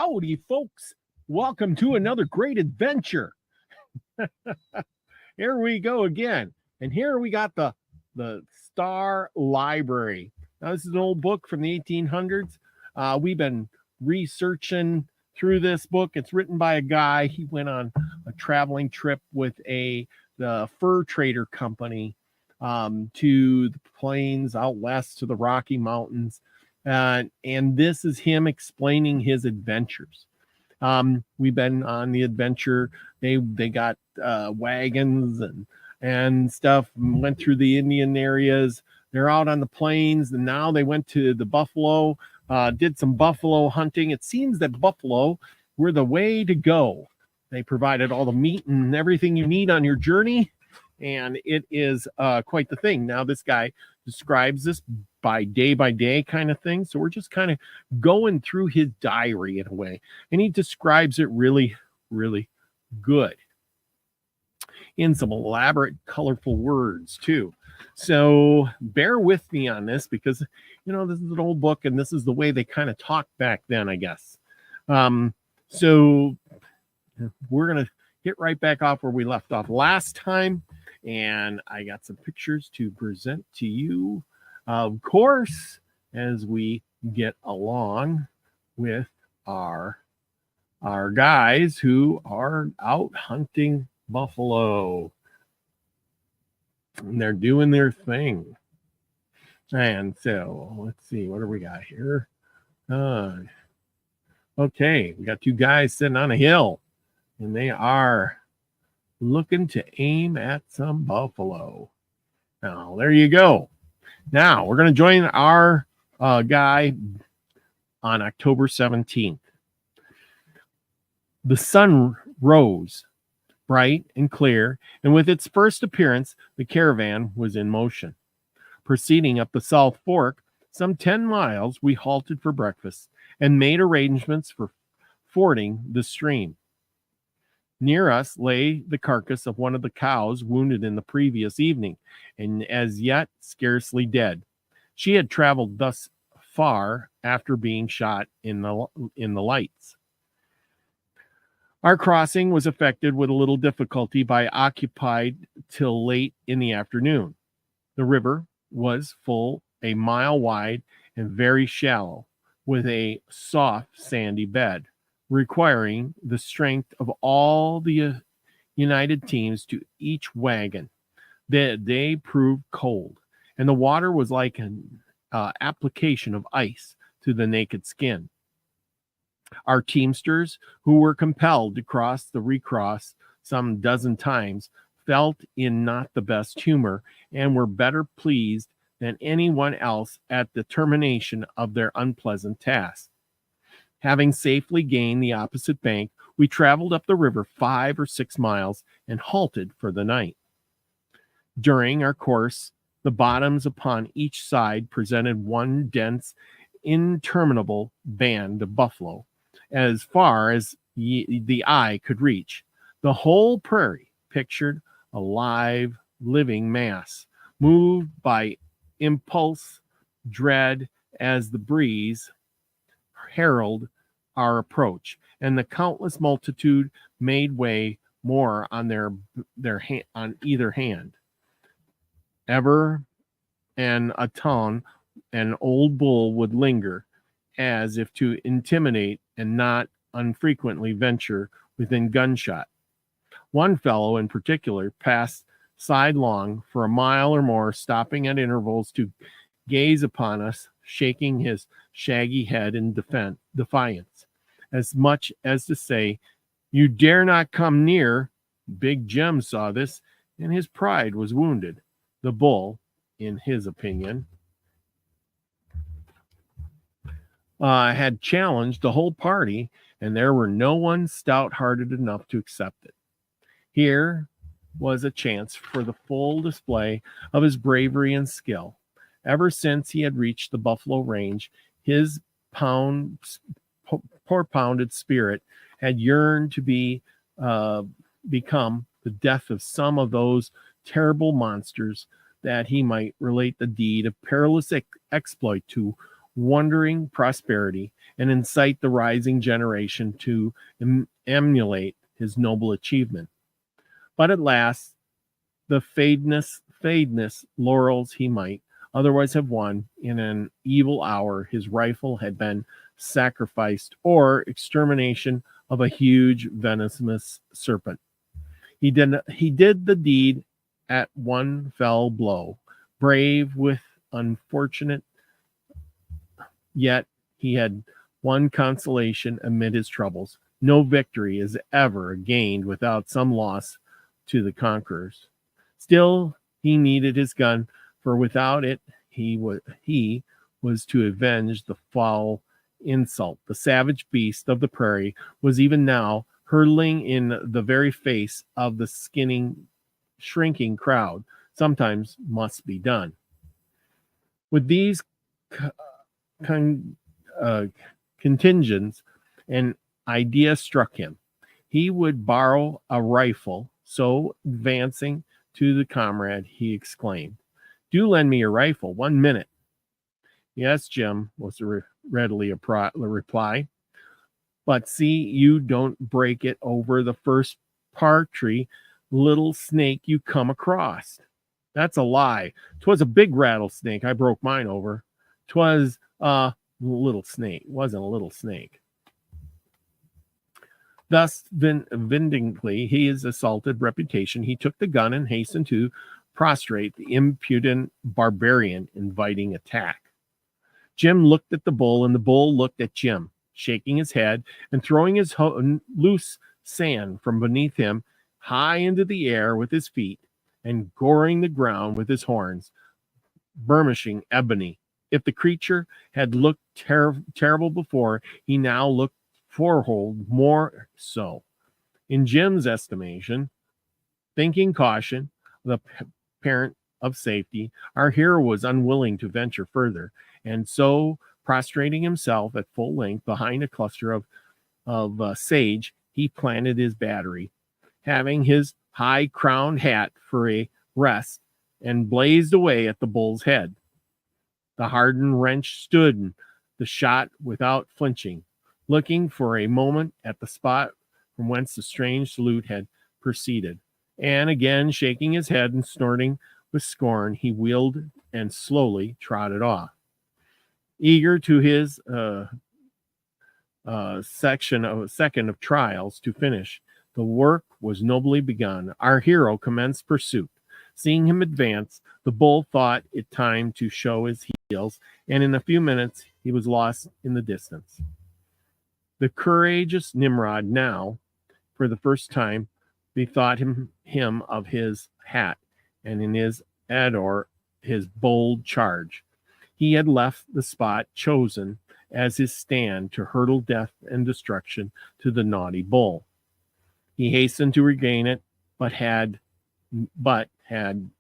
Howdy, folks. Welcome to another great adventure. Here we go again. And here we got the Star Library. Now, this is an old book from the 1800s. We've been researching through this book. It's written by a guy. He went on a traveling trip with the fur trader company to the plains out west to the Rocky Mountains. And this is him explaining his adventures. We've been on the adventure. They got wagons and stuff, went through the Indian areas. They're out on the plains, and now they went to the buffalo, did some buffalo hunting. It seems that buffalo were the way to go. They provided all the meat and everything you need on your journey, and it is quite the thing. Now, this guy describes this by day kind of thing. So we're just kind of going through his diary in a way. And he describes it really, really good in some elaborate, colorful words too. So bear with me on this because, this is an old book and this is the way they kind of talked back then, I guess. So we're going to get right back off where we left off last time. And I got some pictures to present to you, of course, as we get along with our guys who are out hunting buffalo. And they're doing their thing. And so, let's see, what do we got here? Okay, we got two guys sitting on a hill, and they are looking to aim at some buffalo. Now, there you go. Now, we're going to join our guy on October 17th. The sun rose bright and clear, and with its first appearance, the caravan was in motion. Proceeding up the South Fork, some 10 miles, we halted for breakfast and made arrangements for fording the stream. Near us lay the carcass of one of the cows wounded in the previous evening, and as yet scarcely dead. She had traveled thus far after being shot in the lights. Our crossing was effected with a little difficulty by occupied till late in the afternoon. The river was full, a mile wide, and very shallow, with a soft sandy bed, requiring the strength of all the united teams to each wagon. The day proved cold, and the water was like an application of ice to the naked skin. Our teamsters, who were compelled to recross some dozen times, felt in not the best humor and were better pleased than anyone else at the termination of their unpleasant task. Having safely gained the opposite bank, we traveled up the river 5 or 6 miles and halted for the night. During our course, the bottoms upon each side presented one dense, interminable band of buffalo, as far as the eye could reach. The whole prairie pictured a live, living mass, moved by impulse, dread, as the breeze herald our approach, and the countless multitude made way more on on either hand. Ever and anon, an old bull would linger, as if to intimidate, and not unfrequently venture within gunshot. One fellow in particular passed sidelong for a mile or more, stopping at intervals to gaze upon us, shaking his shaggy head in defiance, as much as to say, "You dare not come near." Big Jim saw this, and his pride was wounded. The bull, in his opinion, had challenged the whole party, and there were no one stout-hearted enough to accept it. Here was a chance for the full display of his bravery and skill. Ever since he had reached the buffalo range, his pounded spirit had yearned to become the death of some of those terrible monsters, that he might relate the deed of perilous exploit to wondering prosperity, and incite the rising generation to emulate his noble achievement. But at last, the fadeness laurels he might otherwise have won, in an evil hour his rifle had been sacrificed, or extermination of a huge venomous serpent. He did the deed at one fell blow, brave with unfortunate, yet he had one consolation amid his troubles. No victory is ever gained without some loss to the conquerors. Still, he needed his gun, for without it he was to avenge the foul insult. The savage beast of the prairie was even now hurtling in the very face of the shrinking crowd. Sometimes must be done. With these contingents, an idea struck him. He would borrow a rifle. So, advancing to the comrade, he exclaimed, "Do lend me your rifle. 1 minute." "Yes, Jim," was the readily reply. "But see you don't break it over the first partry little snake you come across." "That's a lie. 'Twas a big rattlesnake I broke mine over. 'Twas a little snake. Wasn't a little snake." Thus vindictively his assaulted reputation, he took the gun and hastened to prostrate the impudent barbarian inviting attack. Jim looked at the bull, and the bull looked at Jim, shaking his head and throwing his loose sand from beneath him high into the air with his feet, and goring the ground with his horns, burnishing ebony. If the creature had looked terrible before, he now looked fourfold more so. In Jim's estimation, thinking caution the parent of safety, our hero was unwilling to venture further, and so, prostrating himself at full length behind a cluster of sage, he planted his battery, having his high-crowned hat for a rest, and blazed away at the bull's head. The hardened wrench stood the shot without flinching, looking for a moment at the spot from whence the strange salute had proceeded, and again shaking his head and snorting with scorn, he wheeled and slowly trotted off. Eager to his second of trials to finish, the work was nobly begun. Our hero commenced pursuit. Seeing him advance, the bull thought it time to show his heels, and in a few minutes he was lost in the distance. The courageous Nimrod now, for the first time, bethought him of his hat, and in his ardor, his bold charge. He had left the spot chosen as his stand to hurtle death and destruction to the naughty bull. He hastened to regain it, but had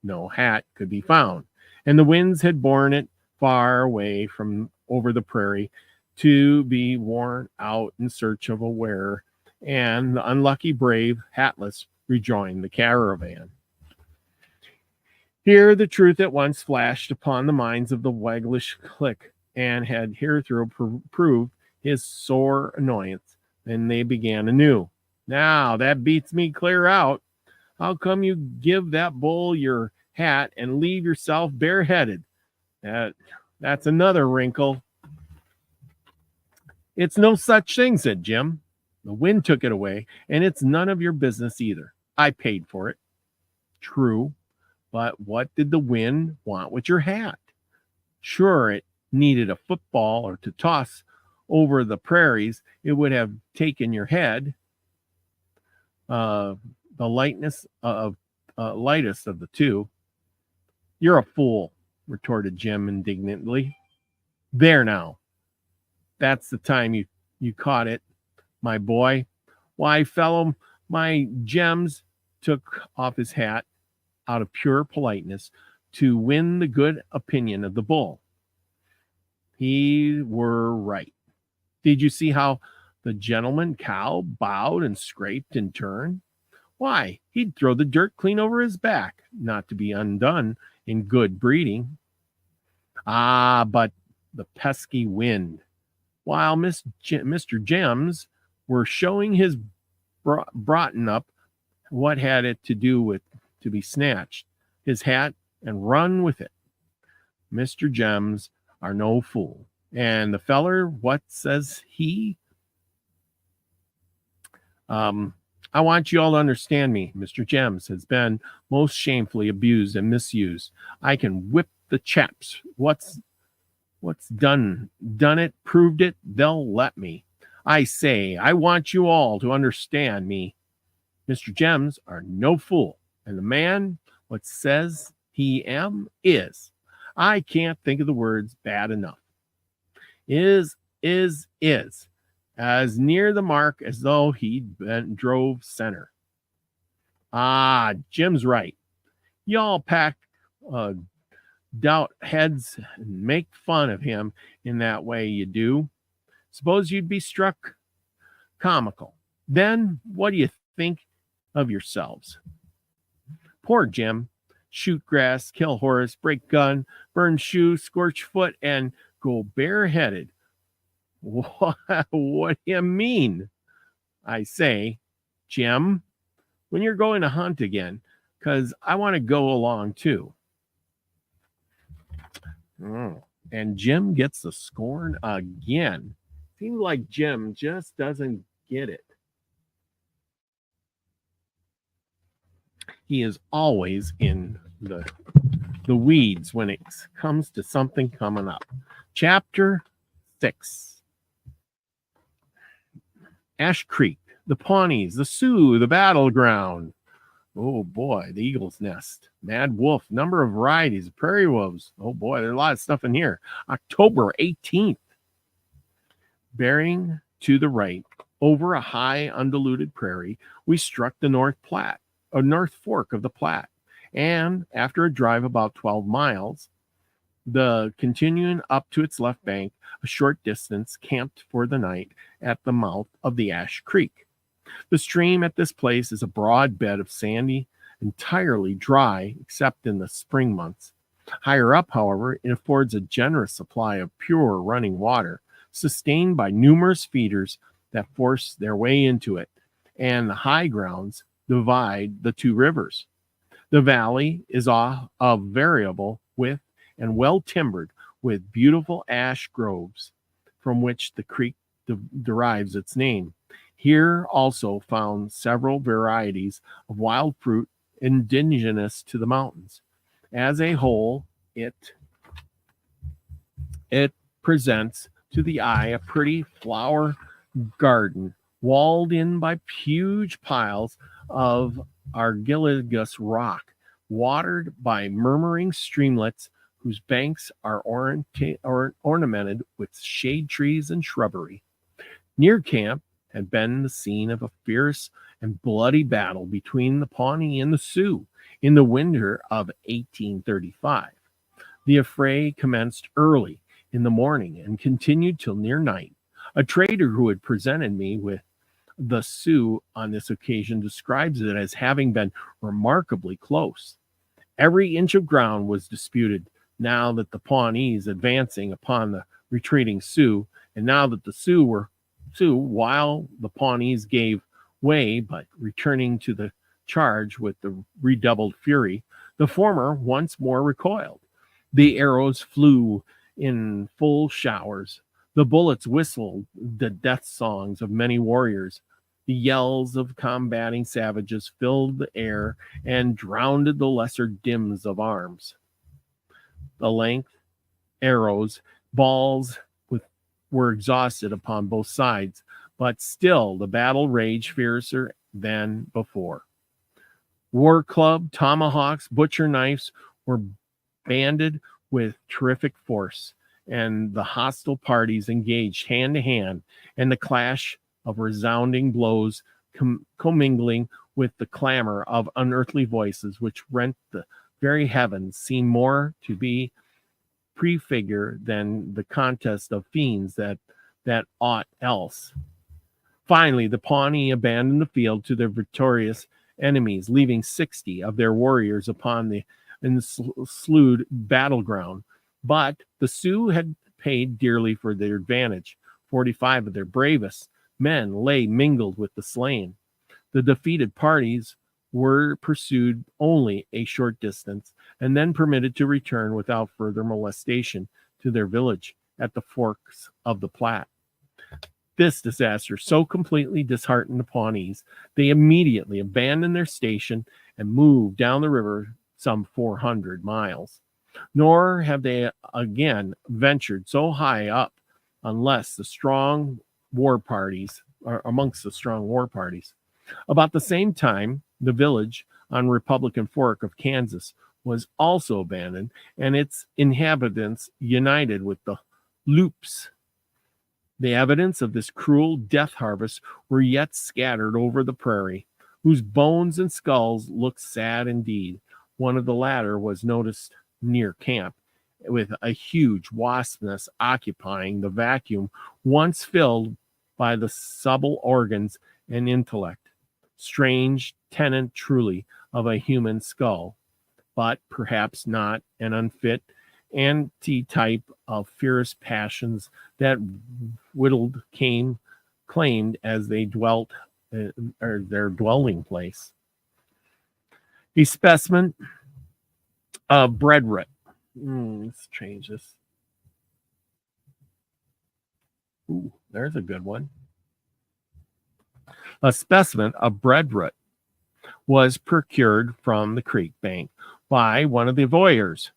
no hat could be found, and the winds had borne it far away from over the prairie to be worn out in search of a wearer, and the unlucky brave, hatless, rejoined the caravan. Here the truth at once flashed upon the minds of the waggish clique, and had hitherto proved his sore annoyance, and they began anew. "Now, that beats me clear out. How come you give that bull your hat and leave yourself bareheaded? That's another wrinkle." "It's no such thing," said Jim. "The wind took it away, and it's none of your business either. I paid for it." "True, but what did the wind want with your hat? Sure, it needed a football or to toss over the prairies. It would have taken your head." The lightest of the two. "You're a fool," retorted Jim indignantly. "There now. That's the time you caught it, my boy. Why, fellow, my gems," took off his hat out of pure politeness to win the good opinion of the bull. "He were right. Did you see how the gentleman cow bowed and scraped in turn? Why, he'd throw the dirt clean over his back, not to be undone in good breeding." "Ah, but the pesky wind. While Mr. Gems were showing his broughton up what had it to do with to be snatched, his hat, and run with it. Mr. Gems are no fool. And the feller, what says he? I want you all to understand me. Mr. Gems has been most shamefully abused and misused. I can whip the chaps. What's done it, proved it, they'll let me. I say, I want you all to understand me. Mr. Gems are no fool. And the man what says he am is. I can't think of the words bad enough. Is. As near the mark as though he'd drove center. Ah, Jim's right. Y'all pack doubt heads and make fun of him in that way you do. Suppose you'd be struck comical. Then what do you think of yourselves? Poor Jim. Shoot grass, kill horse, break gun, burn shoe, scorch foot, and go bareheaded. What do you mean? I say, Jim, when you're going to hunt again, because I want to go along too. And Jim gets the scorn again. Seems like Jim just doesn't get it. He is always in the weeds when it comes to something coming up. Chapter 6. Ash Creek, the Pawnees, the Sioux, the battleground. Oh boy, the Eagle's Nest, Mad Wolf, number of varieties, prairie wolves. Oh boy, there's a lot of stuff in here. October 18th. Bearing to the right, over a high undiluted prairie, we struck the North Fork of the Platte. And after a drive about 12 miles, the continuing up to its left bank, a short distance, camped for the night at the mouth of the Ash Creek. The stream at this place is a broad bed of sandy, entirely dry except in the spring months. Higher up, however, it affords a generous supply of pure running water, sustained by numerous feeders that force their way into it, and the high grounds divide the two rivers. The valley is of variable width and well timbered with beautiful ash groves, from which the creek derives its name. Here also found several varieties of wild fruit indigenous to the mountains. As a whole, it presents to the eye a pretty flower garden, walled in by huge piles of argillaceous rock, watered by murmuring streamlets whose banks are ornamented with shade trees and shrubbery. Near camp had been the scene of a fierce and bloody battle between the Pawnee and the Sioux in the winter of 1835. The affray commenced early in the morning and continued till near night. A trader who had presented me with the Sioux on this occasion describes it as having been remarkably close. Every inch of ground was disputed now that the Pawnees advancing upon the retreating Sioux, and now that the Sioux, while the Pawnees gave way, but returning to the charge with the redoubled fury, the former once more recoiled. The arrows flew in full showers. The bullets whistled the death songs of many warriors. The yells of combating savages filled the air and drowned the lesser dims of arms. The length, arrows, balls were exhausted upon both sides, but still the battle raged fiercer than before. War club, tomahawks, butcher knives were banded with terrific force, and the hostile parties engaged hand to hand, and the clash of resounding blows commingling with the clamor of unearthly voices which rent the very heavens seemed more to be prefigure than the contest of fiends that aught else. Finally, the Pawnee abandoned the field to their victorious enemies, leaving 60 of their warriors upon the enslewed battleground. But the Sioux had paid dearly for their advantage. 45 of their bravest men lay mingled with the slain. The defeated parties were pursued only a short distance and then permitted to return without further molestation to their village at the forks of the Platte. This disaster so completely disheartened the Pawnees, they immediately abandoned their station and moved down the river some 400 miles. Nor have they again ventured so high up unless the strong war parties are amongst the strong war parties. About the same time, the village on Republican Fork of Kansas was also abandoned, and its inhabitants united with the Loups. The evidence of this cruel death harvest were yet scattered over the prairie, whose bones and skulls looked sad indeed. One of the latter was noticed near camp, with a huge wasp nest occupying the vacuum once filled by the subtle organs and intellect. Strange tenant truly of a human skull, but perhaps not an unfit antitype of fierce passions that whittled claimed as they dwelt or their dwelling place. A specimen of breadroot. Let's change this. Ooh, there's a good one. A specimen of breadroot was procured from the creek bank by one of the voyeurs.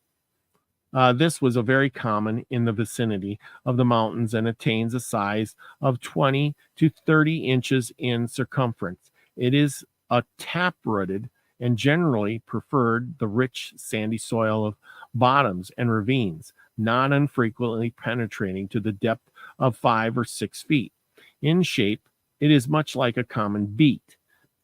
This was a very common in the vicinity of the mountains and attains a size of 20 to 30 inches in circumference. It is a tap-rooted and generally preferred the rich sandy soil of bottoms and ravines, not unfrequently penetrating to the depth of 5 or 6 feet. In shape, it is much like a common beet.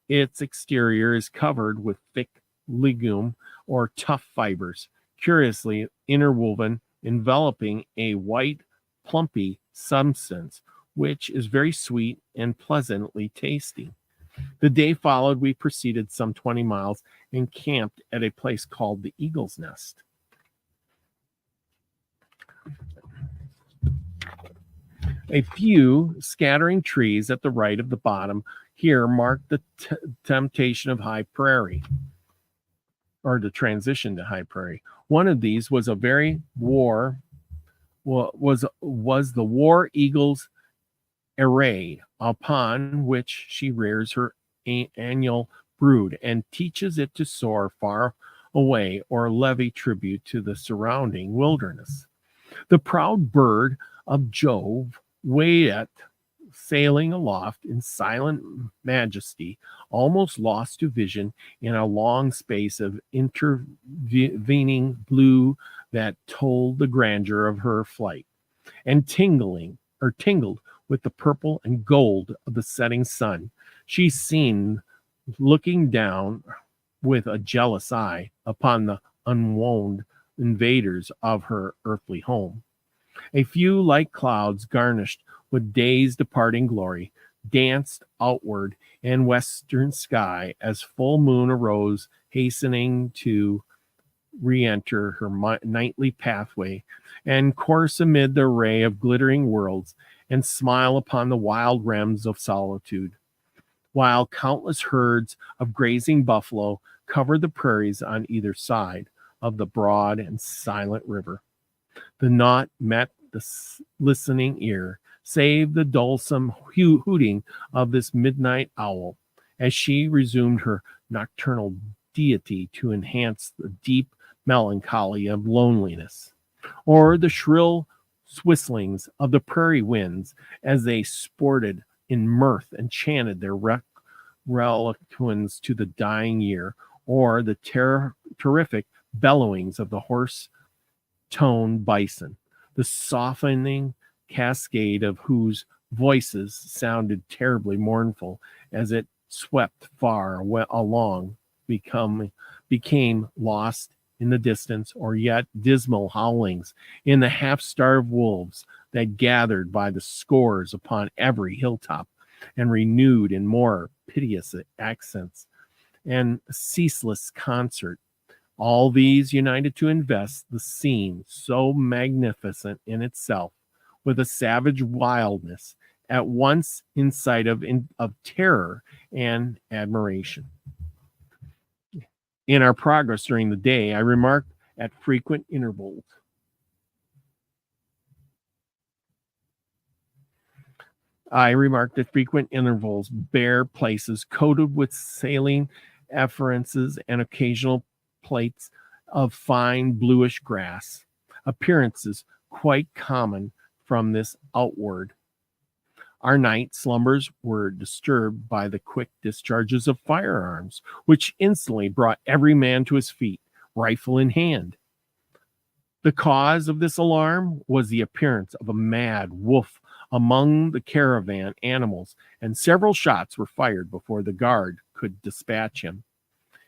Its exterior is covered with thick legume or tough fibers, curiously interwoven, enveloping a white, plumpy substance, which is very sweet and pleasantly tasty. The day followed, we proceeded some 20 miles and camped at a place called the Eagle's Nest. A few scattering trees at the right of the bottom here mark the temptation of high prairie, or the transition to high prairie. One of these was the war eagle's array, upon which she rears her annual brood and teaches it to soar far away or levy tribute to the surrounding wilderness. The proud bird of Jove, Waived, sailing aloft in silent majesty, almost lost to vision in a long space of intervening blue that told the grandeur of her flight, and tingled with the purple and gold of the setting sun. She seemed looking down with a jealous eye upon the unwonted invaders of her earthly home. A few light clouds, garnished with day's departing glory, danced outward in western sky as full moon arose, hastening to re-enter her nightly pathway and course amid the array of glittering worlds and smile upon the wild realms of solitude, while countless herds of grazing buffalo covered the prairies on either side of the broad and silent river. The naught met the listening ear, save the dulcet hooting of this midnight owl, as she resumed her nocturnal deity to enhance the deep melancholy of loneliness, or the shrill whistlings of the prairie winds as they sported in mirth and chanted their relictions to the dying year, or the terrific bellowings of the hoarse-toned bison, the softening cascade of whose voices sounded terribly mournful as it swept far along, became lost in the distance, or yet dismal howlings in the half-starved wolves that gathered by the scores upon every hilltop and renewed in more piteous accents and ceaseless concert All these united to invest the scene, so magnificent in itself, with a savage wildness, at once in sight of terror and admiration. In our progress during the day, I remarked at frequent intervals bare places coated with saline efferences and occasional plates of fine bluish grass, appearances quite common from this outward. Our night slumbers were disturbed by the quick discharges of firearms, which instantly brought every man to his feet, rifle in hand. The cause of this alarm was the appearance of a mad wolf among the caravan animals, and several shots were fired before the guard could dispatch him.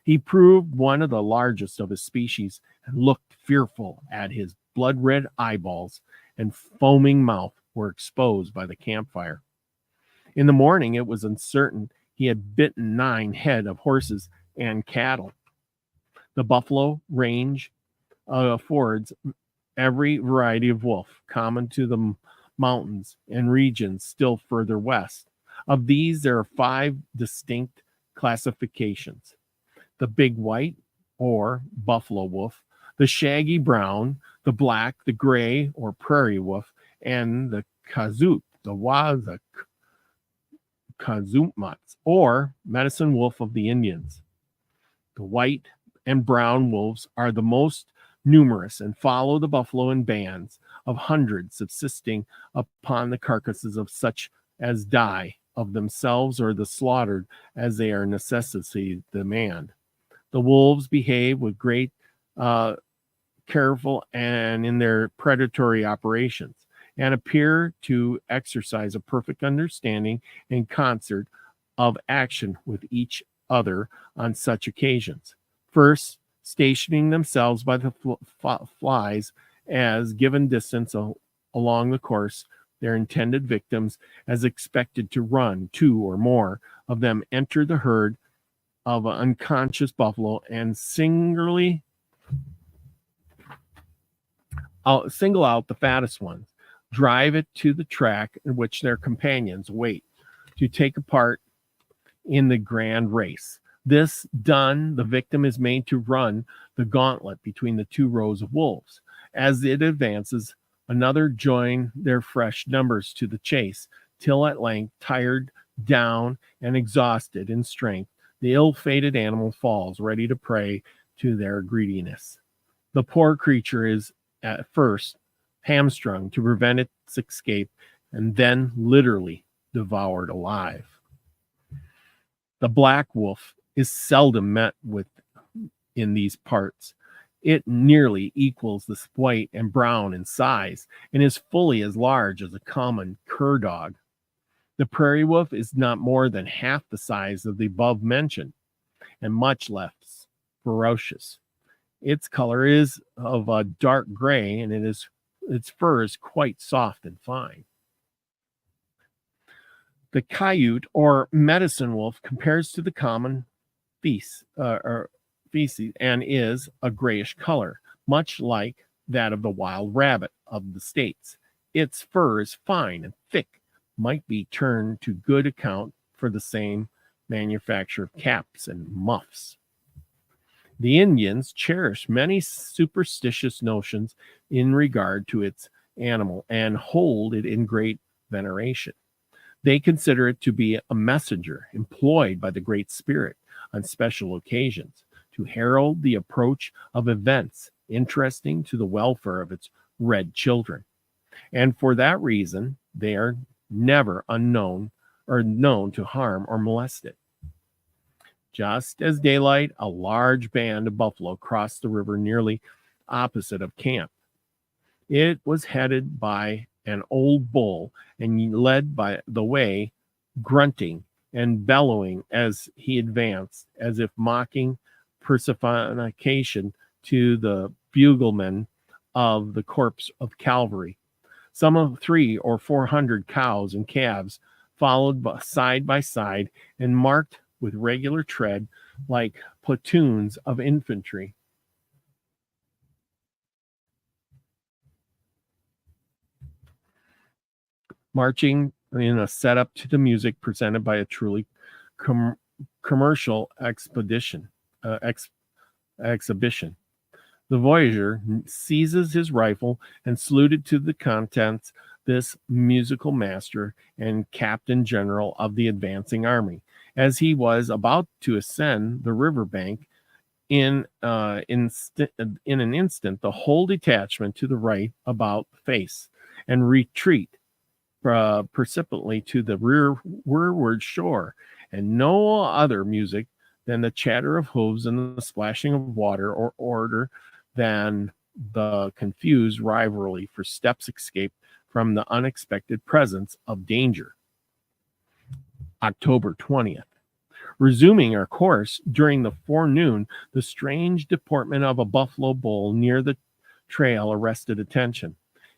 He proved one of the largest of his species, and looked fearful as his blood-red eyeballs and foaming mouth were exposed by the campfire. In the morning, it was uncertain he had bitten 9 head of horses and cattle. The buffalo range affords every variety of wolf common to the mountains and regions still further west. Of these, there are 5 distinct classifications: the big white or buffalo wolf, the shaggy brown, the black, the gray or prairie wolf, and the kazut, the wazak, kazumats, or medicine wolf of the Indians. The white and brown wolves are the most numerous and follow the buffalo in bands of hundreds, subsisting upon the carcasses of such as die of themselves or the slaughtered as their necessity demand. The wolves behave with great careful and in their predatory operations, and appear to exercise a perfect understanding and concert of action with each other on such occasions. First, stationing themselves by the flies as given distance along the course, their intended victims, as expected to run, 2 or more of them enter the herd of an unconscious buffalo and single out the fattest ones, drive it to the track in which their companions wait to take a part in the grand race. This done, the victim is made to run the gauntlet between the 2 rows of wolves. As it advances, another join their fresh numbers to the chase, till at length, tired down and exhausted in strength, the ill-fated animal falls, ready to prey to their greediness. The poor creature is at first hamstrung to prevent its escape, and then literally devoured alive. The black wolf is seldom met with in these parts. It nearly equals the white and brown in size, and is fully as large as a common cur dog. The prairie wolf is not more than half the size of the above mentioned, and much less ferocious. Its color is of a dark gray, and its fur is quite soft and fine. The coyote or medicine wolf compares to the common feces and is a grayish color, much like that of the wild rabbit of the States. Its fur is fine and thick, might be turned to good account for the same manufacture of caps and muffs. The Indians cherish many superstitious notions in regard to its animal and hold it in great veneration. They consider it to be a messenger employed by the Great Spirit on special occasions to herald the approach of events interesting to the welfare of its red children. And for that reason, they are never known to harm or molest it. Just as daylight, a large band of buffalo crossed the river nearly opposite of camp. It was headed by an old bull and led by the way, grunting and bellowing as he advanced, as if mocking personification to the buglemen of the corps of cavalry. Some of 300 or 400 cows and calves followed side by side and marked with regular tread like platoons of infantry. marching in a setup to the music presented by a truly commercial exhibition. The Voyager seizes his rifle and saluted to the contents this musical master and captain general of the advancing army. As he was about to ascend the riverbank, in an instant, the whole detachment to the right about face and retreat precipitately to the rearward shore, and no other music than the chatter of hooves and the splashing of water or order than the confused rivalry for steps escaped from the unexpected presence of danger. October 20th. Resuming our course during the forenoon, the strange deportment of a buffalo bull near the trail arrested attention.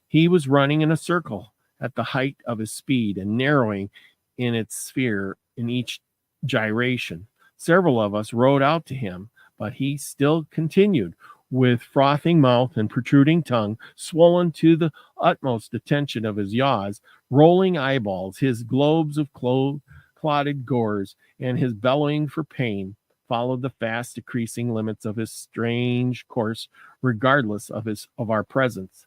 He was running in a circle at the height of his speed and narrowing in its sphere in each gyration. Several of us rode out to him, but he still continued, with frothing mouth and protruding tongue, swollen to the utmost attention of his yaws, rolling eyeballs, his globes of clotted gores, and his bellowing for pain followed the fast decreasing limits of his strange course, regardless of our presence.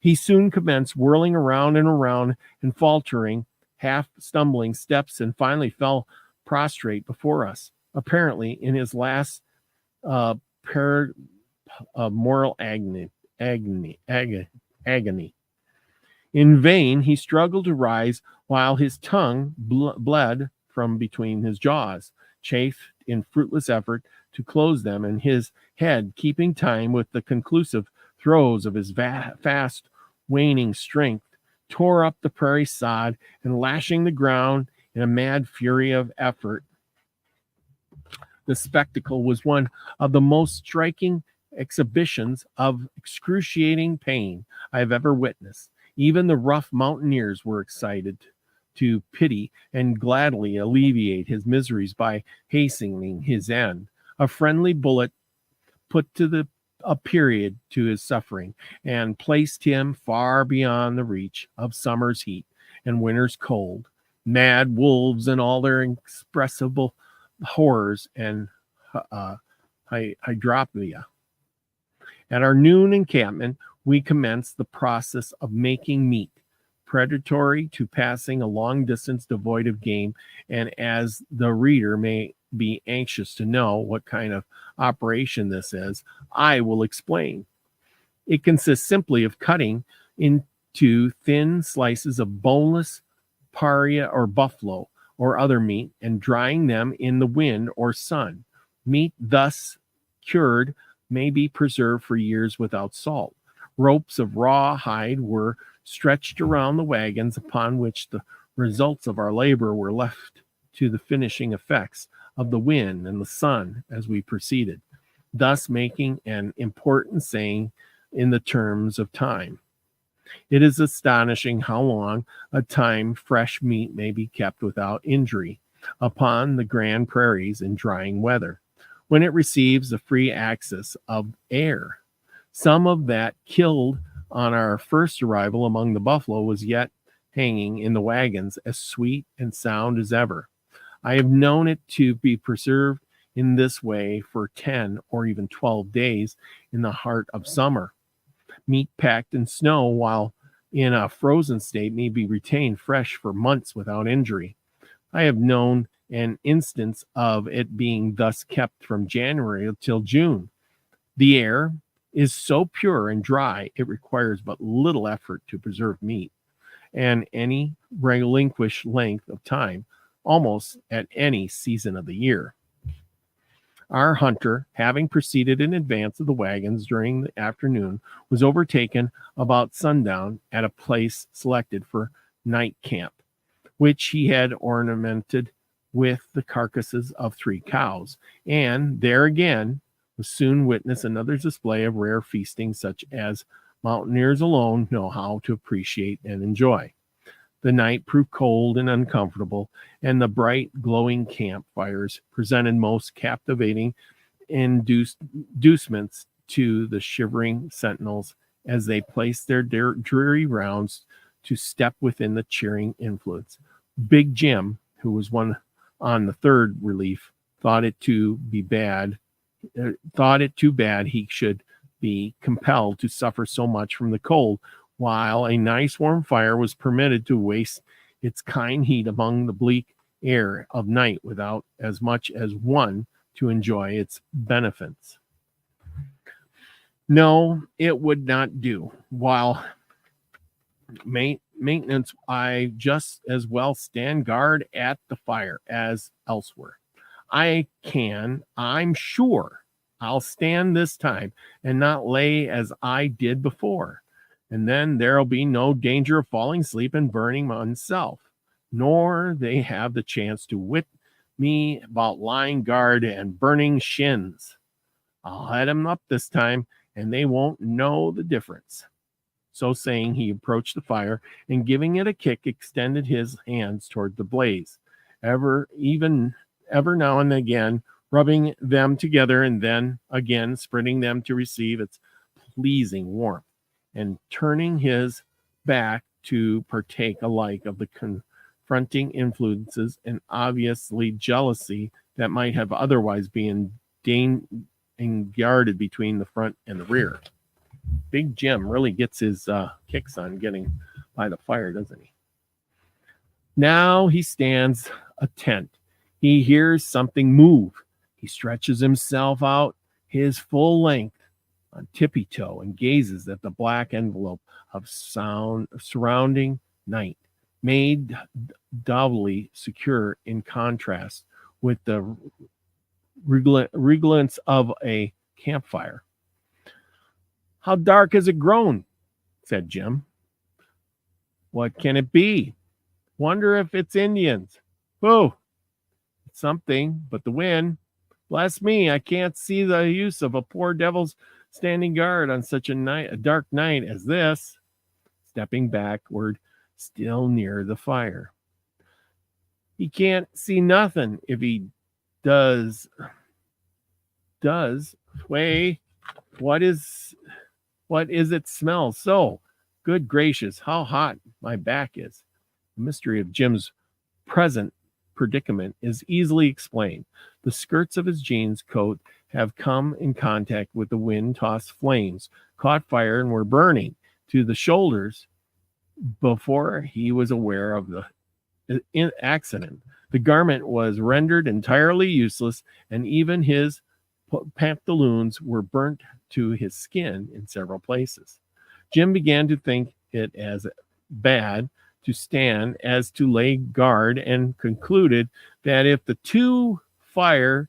He soon commenced whirling around and faltering, half stumbling steps, and finally fell prostrate before us, apparently in his last moral agony. In vain he struggled to rise, while his tongue bled from between his jaws, chafed in fruitless effort to close them, and his head, keeping time with the conclusive throes of his fast waning strength, tore up the prairie sod, and lashing the ground in a mad fury of effort. The spectacle was one of the most striking exhibitions of excruciating pain I have ever witnessed. Even the rough mountaineers were excited to pity and gladly alleviate his miseries by hastening his end. A friendly bullet put a period to his suffering and placed him far beyond the reach of summer's heat and winter's cold. Mad wolves and all their inexpressible horrors and hydropia. At our noon encampment, we commenced the process of making meat, predatory to passing a long distance devoid of game, and as the reader may be anxious to know what kind of operation this is, I will explain. It consists simply of cutting into thin slices of boneless paria or buffalo or other meat and drying them in the wind or sun. Meat thus cured may be preserved for years without salt. Ropes of raw hide were stretched around the wagons, upon which the results of our labor were left to the finishing effects of the wind and the sun as we proceeded, thus making an important saying in the terms of time. It is astonishing how long a time fresh meat may be kept without injury upon the grand prairies in drying weather, when it receives the free access of air. Some of that killed on our first arrival among the buffalo was yet hanging in the wagons, as sweet and sound as ever. I have known it to be preserved in this way for 10 or even 12 days in the heart of summer. Meat packed in snow while in a frozen state may be retained fresh for months without injury. I have known an instance of it being thus kept from January till June. The air is so pure and dry, it requires but little effort to preserve meat, and any relinquished length of time, almost at any season of the year. Our hunter, having proceeded in advance of the wagons during the afternoon, was overtaken about sundown at a place selected for night camp, which he had ornamented with the carcasses of 3 cows, and there again was soon witness another display of rare feasting, such as mountaineers alone know how to appreciate and enjoy. The night proved cold and uncomfortable, and the bright, glowing campfires presented most captivating inducements to the shivering sentinels as they placed their dreary rounds to step within the cheering influence. Big Jim, who was one on the third relief, thought it too bad he should be compelled to suffer so much from the cold, while a nice warm fire was permitted to waste its kind heat among the bleak air of night without as much as one to enjoy its benefits. No, it would not do. While maintenance, I just as well stand guard at the fire as elsewhere. I'm sure I'll stand this time and not lay as I did before. And then there'll be no danger of falling asleep and burning oneself, nor they have the chance to wit me about lying guard and burning shins. I'll head 'em up this time, and they won't know the difference. So saying, he approached the fire and giving it a kick, extended his hands toward the blaze, ever now and again, rubbing them together and then again spreading them to receive its pleasing warmth, and turning his back to partake alike of the confronting influences and obviously jealousy that might have otherwise been guarded between the front and the rear. Big Jim really gets his kicks on getting by the fire, doesn't he? Now he stands attent. He hears something move. He stretches himself out his full length on tippy toe and gazes at the black envelope of sound surrounding night, made doubly secure in contrast with the reglance of a campfire. How dark has it grown? Said Jim. What can it be? Wonder if it's Indians. Whoa, it's something, but the wind. Bless me, I can't see the use of a poor devil's standing guard on such a dark night as this. Stepping backward, still near the fire. He can't see nothing if he does. Way, what is it smells so? Good gracious, how hot my back is. The mystery of Jim's present predicament is easily explained. The skirts of his jeans coat have come in contact with the wind-tossed flames, caught fire, and were burning to the shoulders before he was aware of the accident. The garment was rendered entirely useless, and even his pantaloons were burnt to his skin in several places. Jim began to think it as bad to stand as to lay guard, and concluded that if the two fire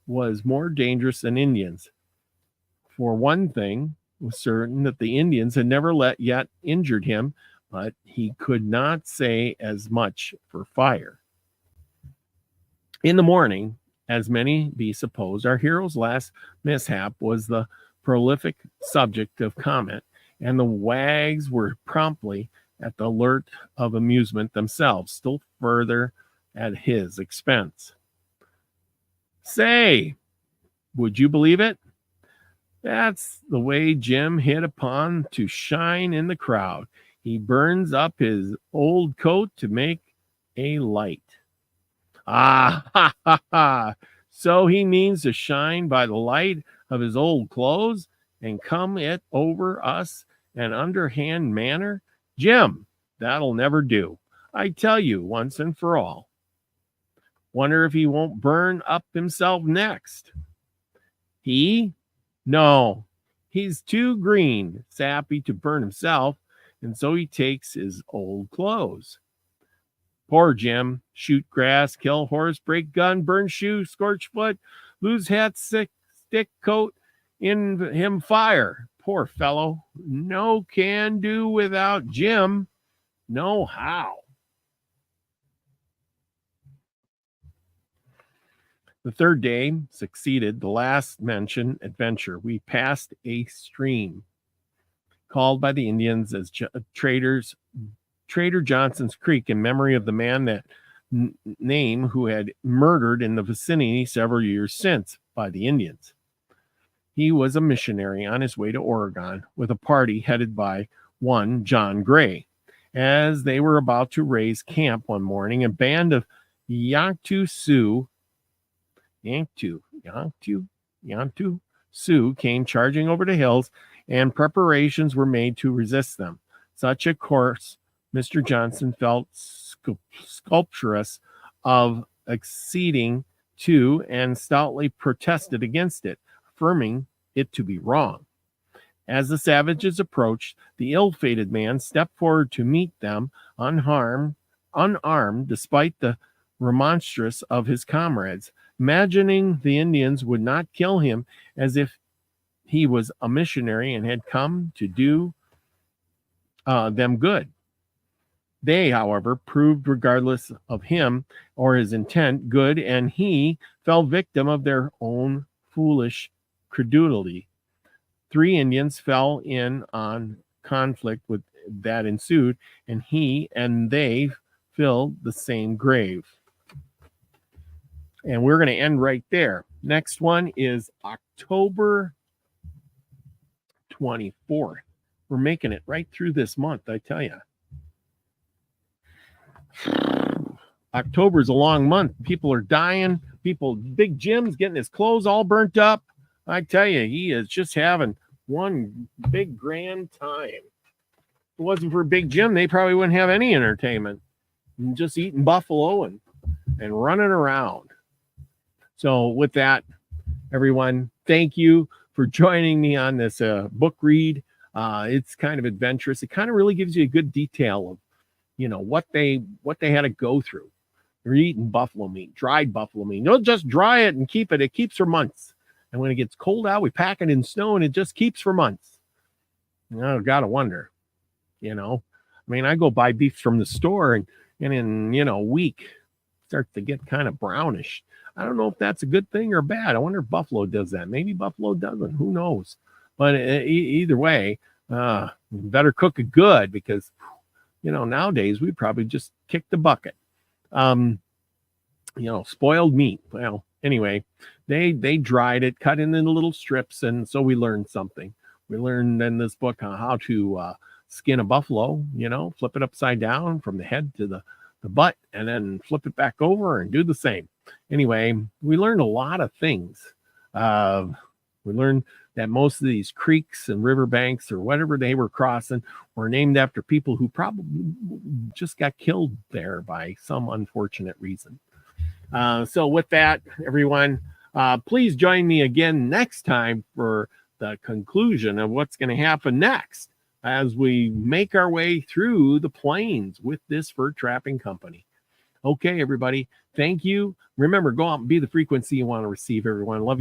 was more dangerous than Indians. For one thing was certain, that the Indians had never yet injured him, but he could not say as much for fire. In the morning, as many be supposed, our hero's last mishap was the prolific subject of comment, and the wags were promptly at the alert of amusement themselves, still further at his expense. Say, would you believe it? That's the way Jim hit upon to shine in the crowd. He burns up his old coat to make a light. Ah, ha, ha, ha. So he means to shine by the light of his old clothes and come it over us an underhand manner? Jim, that'll never do. I tell you once and for all. Wonder if he won't burn up himself next. He? No, he's too green, sappy to burn himself, and so he takes his old clothes. Poor Jim, shoot grass, kill horse, break gun, burn shoe, scorch foot, lose hat, stick coat, in him fire. Poor fellow, no can do without Jim. No how. The third day succeeded the last mentioned adventure. We passed a stream called by the Indians as Trader Johnson's Creek, in memory of the man that name who had murdered in the vicinity several years since by the Indians. He was a missionary on his way to Oregon with a party headed by one John Gray, As they were about to raise camp one morning, a band of Yanktu Sioux came charging over the hills, and preparations were made to resist them. Such a course Mr. Johnson felt scrupulous of acceding to and stoutly protested against it, affirming it to be wrong. As the savages approached, the ill-fated man stepped forward to meet them unarmed despite the remonstrance of his comrades, imagining the Indians would not kill him, as if he was a missionary and had come to do them good. They, however, proved, regardless of him or his intent, good, and he fell victim of their own foolish credulity. 3 Indians fell in on conflict with that ensued, and he and they filled the same grave. And we're going to end right there. Next one is October 24th. We're making it right through this month, I tell you. October is a long month. People are dying. Big Jim's getting his clothes all burnt up. I tell you, he is just having one big grand time. If it wasn't for Big Jim, they probably wouldn't have any entertainment. Just eating buffalo and running around. So with that, everyone, thank you for joining me on this book read. It's kind of adventurous. It kind of really gives you a good detail of, what they had to go through. They're eating buffalo meat, dried buffalo meat. Don't just dry it and keep it. It keeps for months. And when it gets cold out, we pack it in snow and it just keeps for months. Gotta wonder, I go buy beef from the store and in, a week it starts to get kind of brownish. I don't know if that's a good thing or bad. I wonder if buffalo does that. Maybe buffalo doesn't. Who knows? But either way, better cook it good because, nowadays we'd probably just kick the bucket. Spoiled meat. Well, anyway, they dried it, cut it into little strips, and so we learned something. We learned in this book how to skin a buffalo, flip it upside down from the head to the butt, and then flip it back over and do the same. Anyway, we learned a lot of things. We learned that most of these creeks and riverbanks or whatever they were crossing were named after people who probably just got killed there by some unfortunate reason. So with that, everyone, please join me again next time for the conclusion of what's going to happen next as we make our way through the plains with this fur trapping company. Okay, everybody, thank you. Remember, go out and be the frequency you want to receive, everyone. Love you.